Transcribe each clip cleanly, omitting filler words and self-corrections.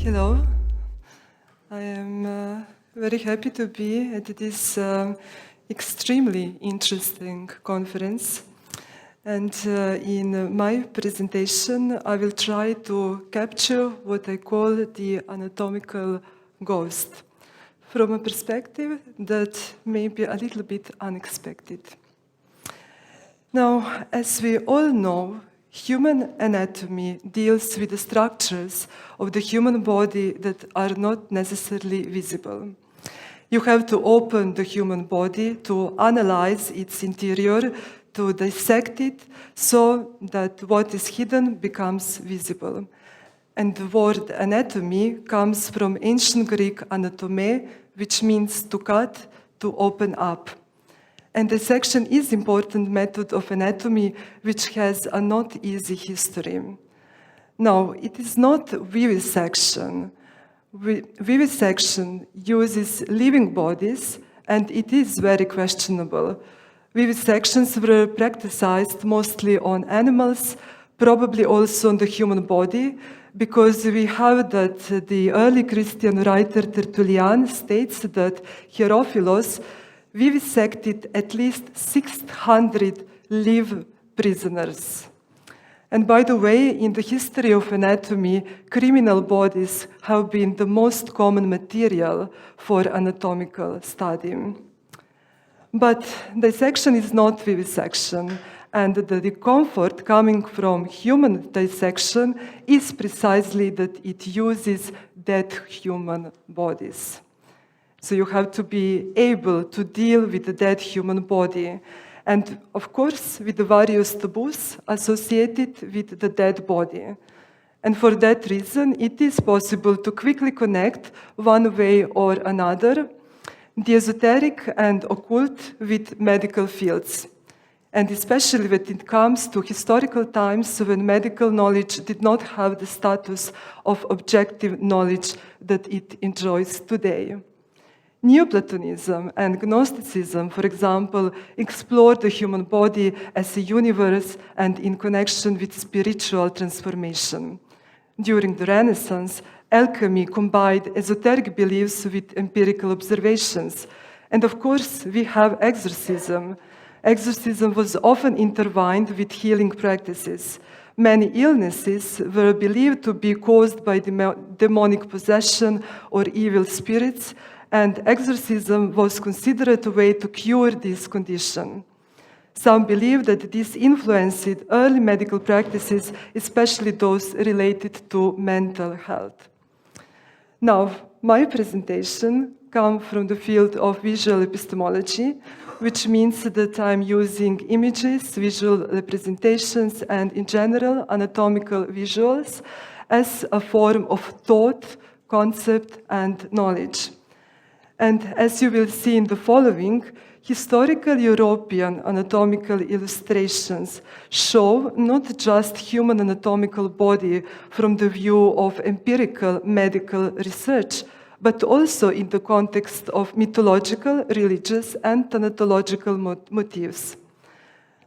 Hello. I am very happy to be at this extremely interesting conference. And in my presentation, I will try to capture what I call the anatomical ghost from a perspective that may be a little bit unexpected. Now, as we all know, human anatomy deals with the structures of the human body that are not necessarily visible. You have to open the human body to analyze its interior, to dissect it, so that what is hidden becomes visible. And the word anatomy comes from ancient Greek anatome, which means to cut, to open up. And dissection is an important method of anatomy which has a not easy history. Now, it is not vivisection. Vivisection uses living bodies, and it is very questionable. Vivisections were practiced mostly on animals, probably also on the human body, because we have that the early Christian writer Tertullian states that Hierophilos vivisected at least 600 live prisoners. And by the way, in the history of anatomy, criminal bodies have been the most common material for anatomical study. But dissection is not vivisection, and the discomfort coming from human dissection is precisely that it uses dead human bodies. So you have to be able to deal with the dead human body. And of course, with the various taboos associated with the dead body. And for that reason, it is possible to quickly connect one way or another the esoteric and occult with medical fields. And especially when it comes to historical times when medical knowledge did not have the status of objective knowledge that it enjoys today. Neoplatonism and Gnosticism, for example, explored the human body as a universe and in connection with spiritual transformation. During the Renaissance, alchemy combined esoteric beliefs with empirical observations. And of course, we have exorcism. Exorcism was often intertwined with healing practices. Many illnesses were believed to be caused by demonic possession or evil spirits, and exorcism was considered a way to cure this condition. Some believe that this influenced early medical practices, especially those related to mental health. Now, my presentation comes from the field of visual epistemology, which means that I'm using images, visual representations, and in general, anatomical visuals as a form of thought, concept, and knowledge. And as you will see in the following, historical European anatomical illustrations show not just human anatomical body from the view of empirical medical research, but also in the context of mythological, religious, and thanatological motifs.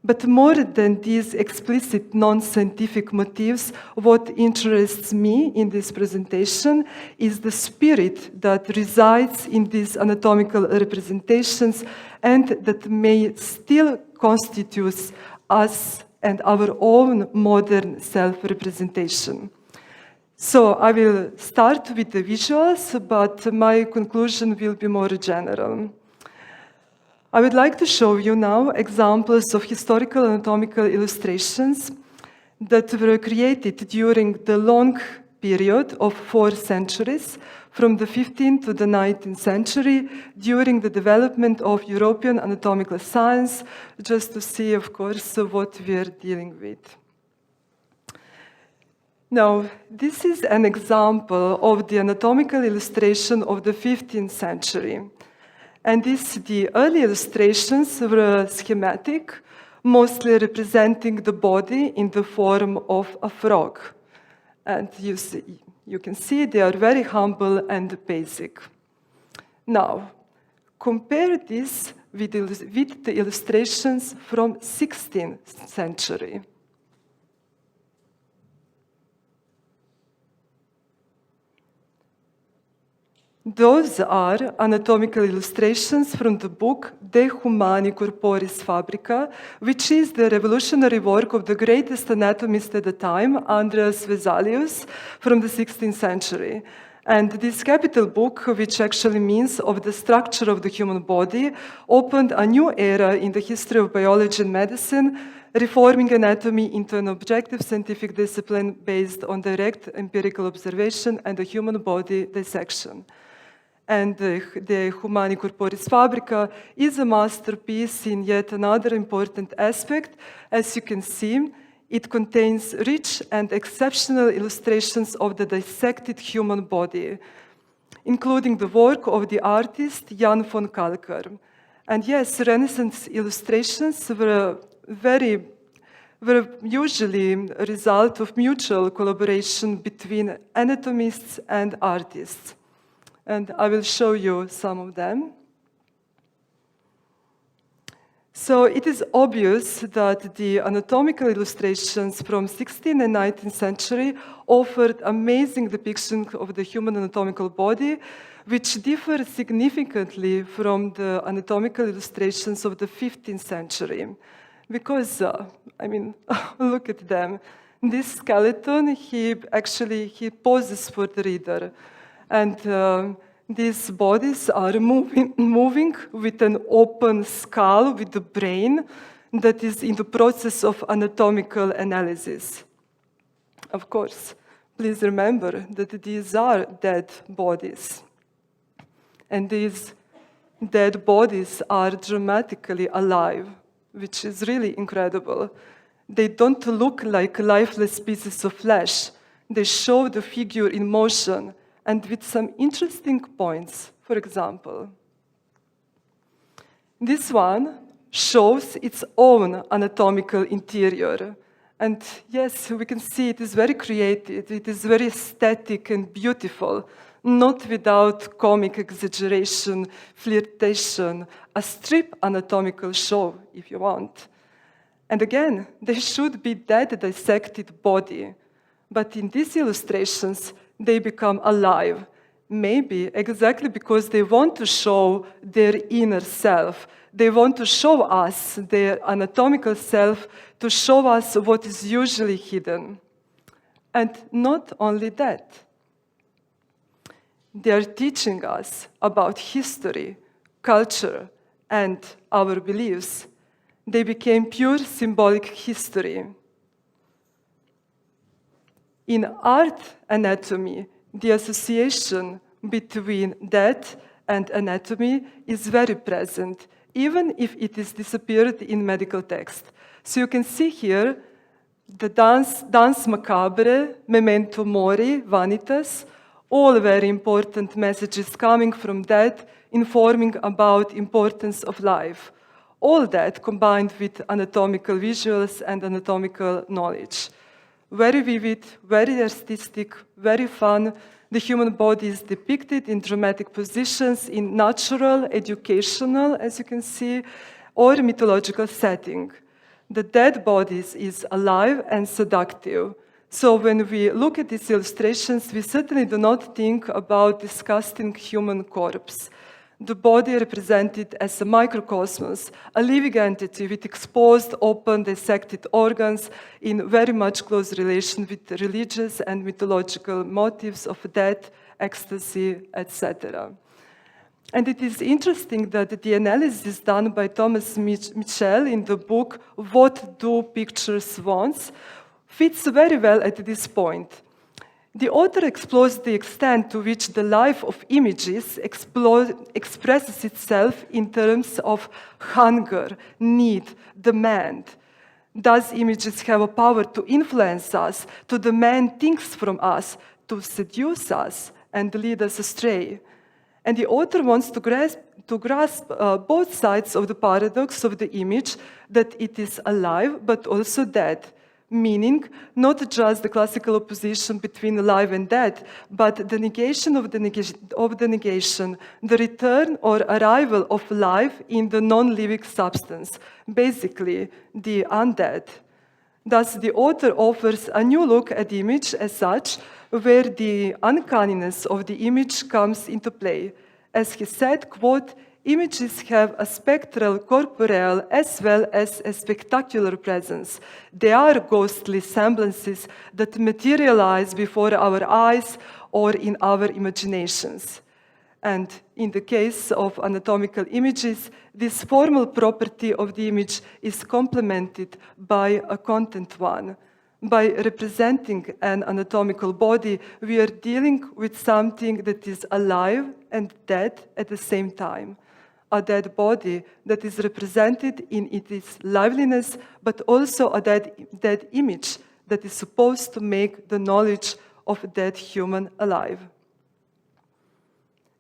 But more than these explicit non-scientific motifs, what interests me in this presentation is the spirit that resides in these anatomical representations and that may still constitute us and our own modern self-representation. So I will start with the visuals, but my conclusion will be more general. I would like to show you now examples of historical anatomical illustrations that were created during the long period of 4 centuries, from the 15th to the 19th century, during the development of European anatomical science, just to see, of course, what we are dealing with. Now, this is an example of the anatomical illustration of the 15th century. And the early illustrations were schematic, mostly representing the body in the form of a frog. And you can see they are very humble and basic. Now, compare this with the illustrations from 16th century. Those are anatomical illustrations from the book De Humani Corporis Fabrica, which is the revolutionary work of the greatest anatomist at the time, Andreas Vesalius, from the 16th century. And this capital book, which actually means of the structure of the human body, opened a new era in the history of biology and medicine, reforming anatomy into an objective scientific discipline based on direct empirical observation and the human body dissection. And the Humani Corporis Fabrica is a masterpiece in yet another important aspect. As you can see, it contains rich and exceptional illustrations of the dissected human body, including the work of the artist Jan von Kalkar. And yes, Renaissance illustrations were usually a result of mutual collaboration between anatomists and artists. And I will show you some of them. So it is obvious that the anatomical illustrations from 16th and 19th century offered amazing depictions of the human anatomical body, which differ significantly from the anatomical illustrations of the 15th century. Because, look at them. This skeleton, he poses for the reader. And these bodies are moving with an open skull, with the brain that is in the process of anatomical analysis. Of course, please remember that these are dead bodies. And these dead bodies are dramatically alive, which is really incredible. They don't look like lifeless pieces of flesh. They show the figure in motion, and with some interesting points. For example, this one shows its own anatomical interior. And yes, we can see it is very creative, it is very aesthetic and beautiful, not without comic exaggeration, flirtation, a strip anatomical show, if you want. And again, they should be dead dissected body. But in these illustrations, they become alive, maybe exactly because they want to show their inner self. They want to show us their anatomical self, to show us what is usually hidden. And not only that, they are teaching us about history, culture, and our beliefs. They became pure symbolic history. In art anatomy, the association between that and anatomy is very present, even if it is disappeared in medical text. So you can see here the Danse Macabre, memento mori, vanitas, all very important messages coming from that, informing about importance of life. All that combined with anatomical visuals and anatomical knowledge. Very vivid, very artistic, very fun. The human body is depicted in dramatic positions in natural, educational, as you can see, or mythological setting. The dead body is alive and seductive. So when we look at these illustrations, we certainly do not think about disgusting human corpse. The body represented as a microcosmos, a living entity with exposed, open, dissected organs in very much close relation with religious and mythological motifs of death, ecstasy, etc. And it is interesting that the analysis done by Thomas Mitchell in the book What Do Pictures Want fits very well at this point. The author explores the extent to which the life of images expresses itself in terms of hunger, need, demand. Does images have a power to influence us, to demand things from us, to seduce us and lead us astray? And the author wants to grasp both sides of the paradox of the image, that it is alive but also dead. Meaning, not just the classical opposition between alive and dead, but the negation of the negation, the return or arrival of life in the non-living substance, basically the undead. Thus, the author offers a new look at the image as such, where the uncanniness of the image comes into play. As he said, quote, "Images have a spectral, corporeal, as well as a spectacular presence. They are ghostly semblances that materialize before our eyes or in our imaginations." And in the case of anatomical images, this formal property of the image is complemented by a content one. By representing an anatomical body, we are dealing with something that is alive and dead at the same time. A dead body that is represented in its liveliness, but also a dead image that is supposed to make the knowledge of a dead human alive.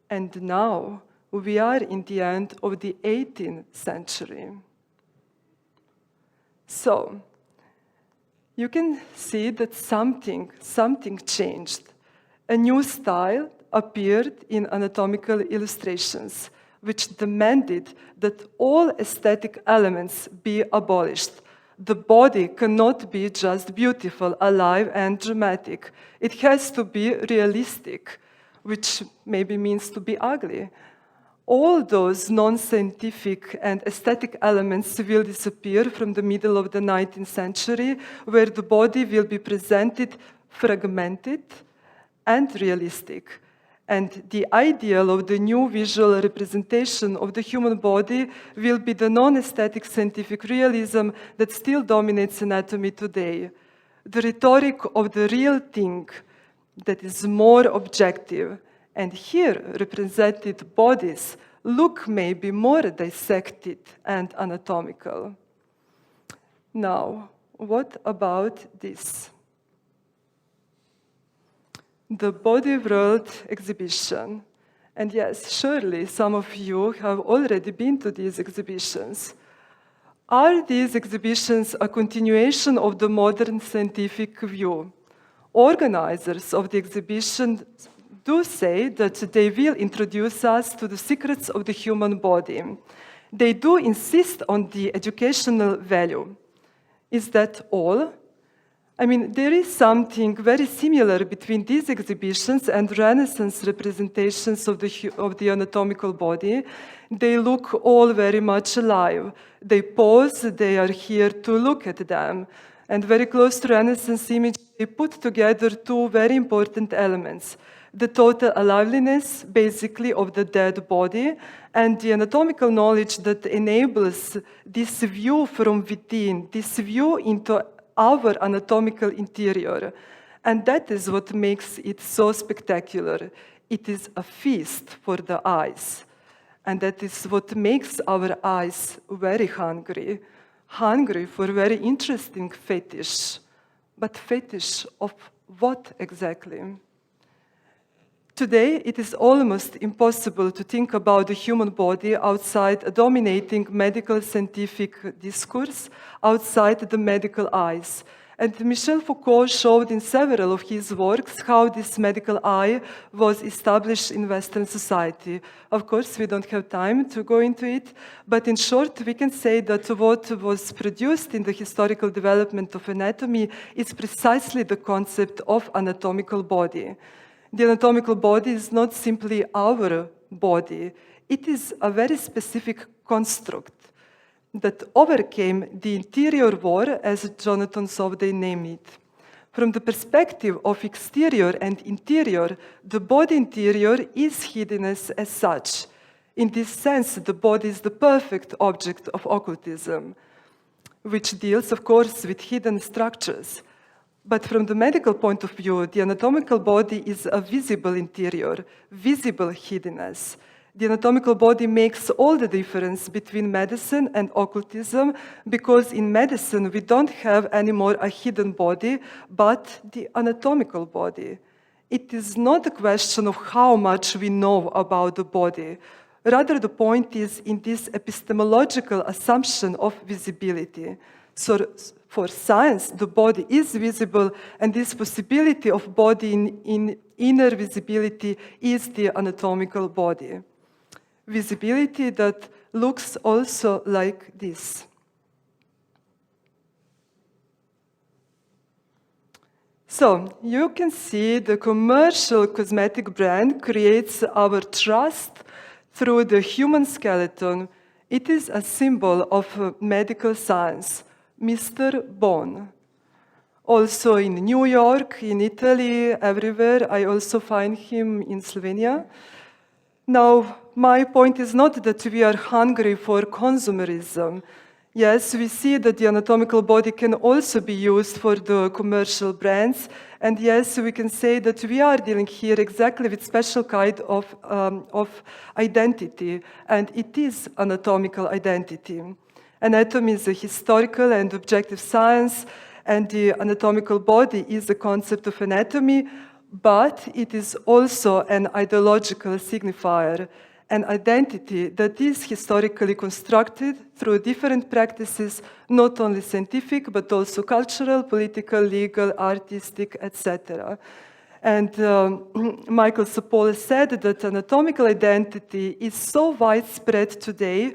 And now we are in the end of the 18th century. So, you can see that something changed. A new style appeared in anatomical illustrations, which demanded that all aesthetic elements be abolished. The body cannot be just beautiful, alive, and dramatic. It has to be realistic, which maybe means to be ugly. All those non-scientific and aesthetic elements will disappear from the middle of the 19th century, where the body will be presented fragmented and realistic. And the ideal of the new visual representation of the human body will be the non-aesthetic scientific realism that still dominates anatomy today. The rhetoric of the real thing that is more objective. And here, represented bodies look maybe more dissected and anatomical. Now, what about this? The Body World exhibition. And yes, surely some of you have already been to these exhibitions. Are these exhibitions a continuation of the modern scientific view? Organizers of the exhibition do say that they will introduce us to the secrets of the human body. They do insist on the educational value. Is that all? I mean, there is something very similar between these exhibitions and Renaissance representations of the anatomical body. They look all very much alive. They pose, they are here to look at them. And very close to Renaissance image, they put together two very important elements: the total aliveness, basically, of the dead body, and the anatomical knowledge that enables this view from within, this view into our anatomical interior. And that is what makes it so spectacular. It is a feast for the eyes. And that is what makes our eyes very hungry for very interesting fetish. But fetish of what exactly? Today, it is almost impossible to think about the human body outside a dominating medical scientific discourse, outside the medical eyes. And Michel Foucault showed in several of his works how this medical eye was established in Western society. Of course, we don't have time to go into it, but in short, we can say that what was produced in the historical development of anatomy is precisely the concept of anatomical body. The anatomical body is not simply our body. It is a very specific construct that overcame the interior war, as Jonathan Sovday named it. From the perspective of exterior and interior, the body interior is hiddenness as such. In this sense, the body is the perfect object of occultism, which deals, of course, with hidden structures. But from the medical point of view, the anatomical body is a visible interior, visible hiddenness. The anatomical body makes all the difference between medicine and occultism, because in medicine we don't have anymore a hidden body, but the anatomical body. It is not a question of how much we know about the body. Rather, the point is in this epistemological assumption of visibility. So, for science, the body is visible, and this possibility of body in inner visibility is the anatomical body. Visibility that looks also like this. So, you can see the commercial cosmetic brand creates our trust through the human skeleton. It is a symbol of medical science, Mr. Bone. Also in New York, in Italy, everywhere. I also find him in Slovenia. Now, my point is not that we are hungry for consumerism. Yes, we see that the anatomical body can also be used for the commercial brands. And yes, we can say that we are dealing here exactly with special kind of identity. And it is anatomical identity. Anatomy is a historical and objective science, and the anatomical body is a concept of anatomy, but it is also an ideological signifier, an identity that is historically constructed through different practices, not only scientific, but also cultural, political, legal, artistic, etc. And Michael Sopole said that anatomical identity is so widespread today,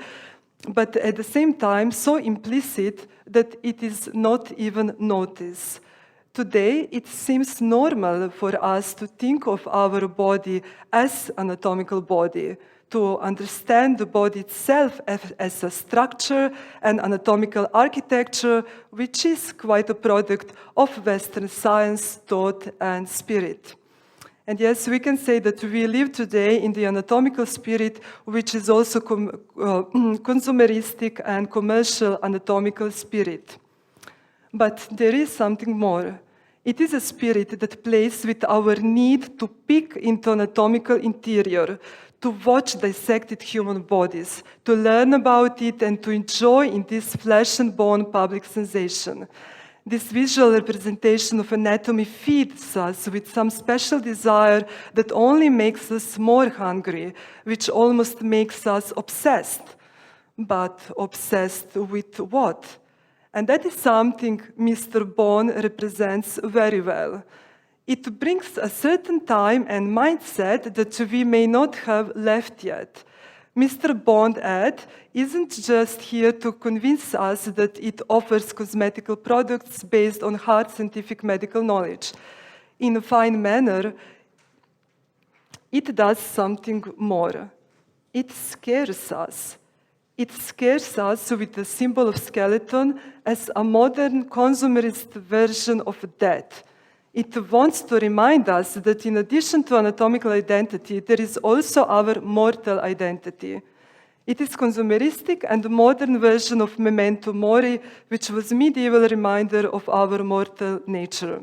but at the same time so implicit that it is not even noticed. Today, it seems normal for us to think of our body as anatomical body, to understand the body itself as a structure and anatomical architecture, which is quite a product of Western science, thought, and spirit. And yes, we can say that we live today in the anatomical spirit, which is also consumeristic and commercial anatomical spirit. But there is something more. It is a spirit that plays with our need to peek into anatomical interior, to watch dissected human bodies, to learn about it and to enjoy in this flesh and bone public sensation. This visual representation of anatomy feeds us with some special desire that only makes us more hungry, which almost makes us obsessed. But obsessed with what? And that is something Mr. Bone represents very well. It brings a certain time and mindset that we may not have left yet. Mr. Bond ad isn't just here to convince us that it offers cosmetical products based on hard scientific medical knowledge. In a fine manner, it does something more. It scares us. It scares us with the symbol of skeleton as a modern consumerist version of death. It wants to remind us that in addition to anatomical identity, there is also our mortal identity. It is consumeristic and modern version of memento mori, which was medieval reminder of our mortal nature.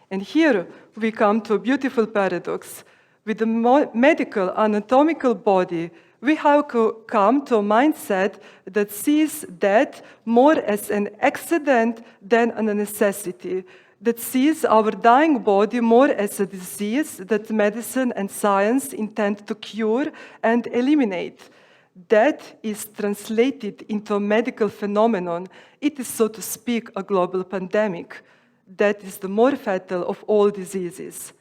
And here we come to a beautiful paradox. With the medical anatomical body, we have come to a mindset that sees death more as an accident than a necessity, that sees our dying body more as a disease that medicine and science intend to cure and eliminate. Death is translated into a medical phenomenon. It is, so to speak, a global pandemic. Death is the more fatal of all diseases.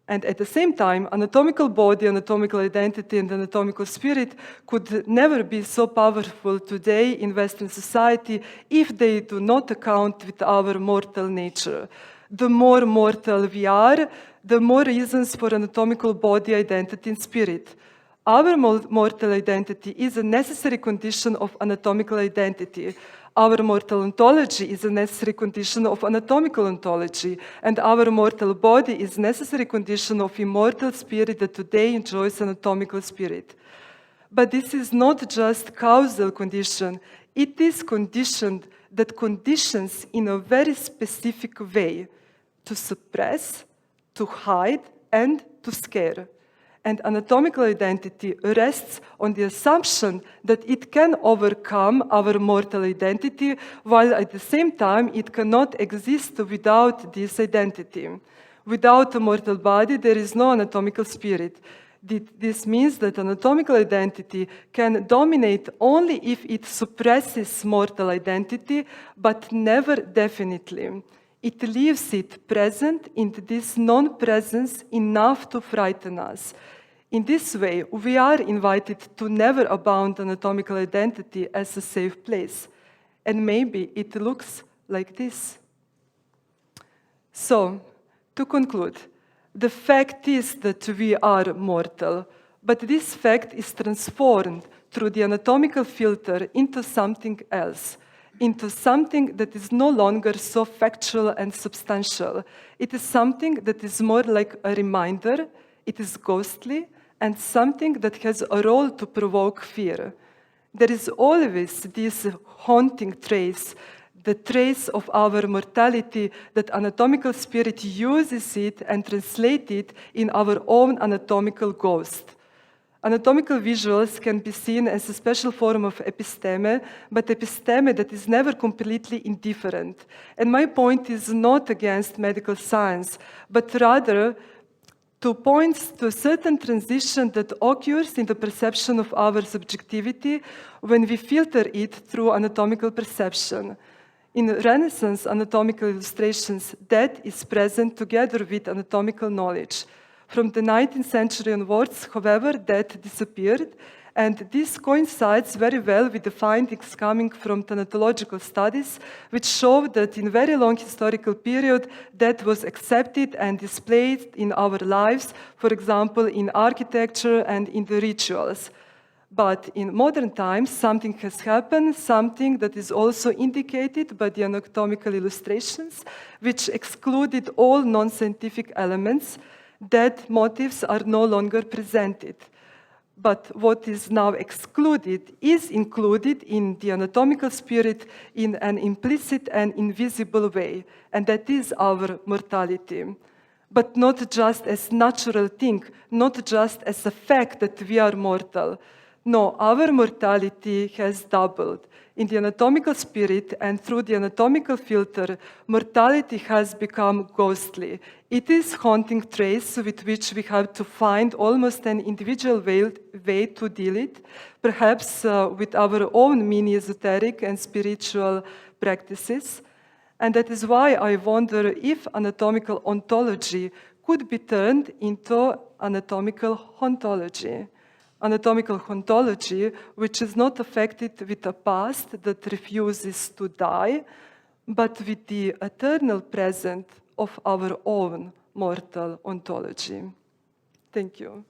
And at the same time, anatomical body, anatomical identity, and anatomical spirit could never be so powerful today in Western society if they do not account with our mortal nature. The more mortal we are, the more reasons for anatomical body, identity, and spirit. Our mortal identity is a necessary condition of anatomical identity. Our mortal ontology is a necessary condition of anatomical ontology, and our mortal body is a necessary condition of immortal spirit that today enjoys anatomical spirit. But this is not just causal condition, it is conditioned that conditions in a very specific way to suppress, to hide, and to scare. And anatomical identity rests on the assumption that it can overcome our mortal identity, while at the same time it cannot exist without this identity. Without a mortal body, there is no anatomical spirit. This means that anatomical identity can dominate only if it suppresses mortal identity, but never definitely. It leaves it present in this non-presence enough to frighten us. In this way, we are invited to never abound anatomical identity as a safe place. And maybe it looks like this. So, to conclude, the fact is that we are mortal, but this fact is transformed through the anatomical filter into something else, into something that is no longer so factual and substantial. It is something that is more like a reminder, it is ghostly, and something that has a role to provoke fear. There is always this haunting trace, the trace of our mortality, that anatomical spirit uses it and translates it in our own anatomical ghost. Anatomical visuals can be seen as a special form of episteme, but episteme that is never completely indifferent. And my point is not against medical science, but rather to point to a certain transition that occurs in the perception of our subjectivity when we filter it through anatomical perception. In Renaissance anatomical illustrations, death is present together with anatomical knowledge. From the 19th century onwards, however, death disappeared, and this coincides very well with the findings coming from thanatological studies, which show that in a very long historical period, death was accepted and displayed in our lives, for example, in architecture and in the rituals. But in modern times, something has happened, something that is also indicated by the anatomical illustrations, which excluded all non-scientific elements. Dead motifs are no longer presented. But what is now excluded is included in the anatomical spirit in an implicit and invisible way, and that is our mortality. But not just as natural thing, not just as a fact that we are mortal. No, our mortality has doubled. In the anatomical spirit and through the anatomical filter, mortality has become ghostly. It is haunting trace with which we have to find almost an individual way to deal it, perhaps with our own mini-esoteric and spiritual practices. And that is why I wonder if anatomical ontology could be turned into anatomical hauntology. Anatomical hauntology, which is not affected with a past that refuses to die, but with the eternal present of our own mortal ontology. Thank you.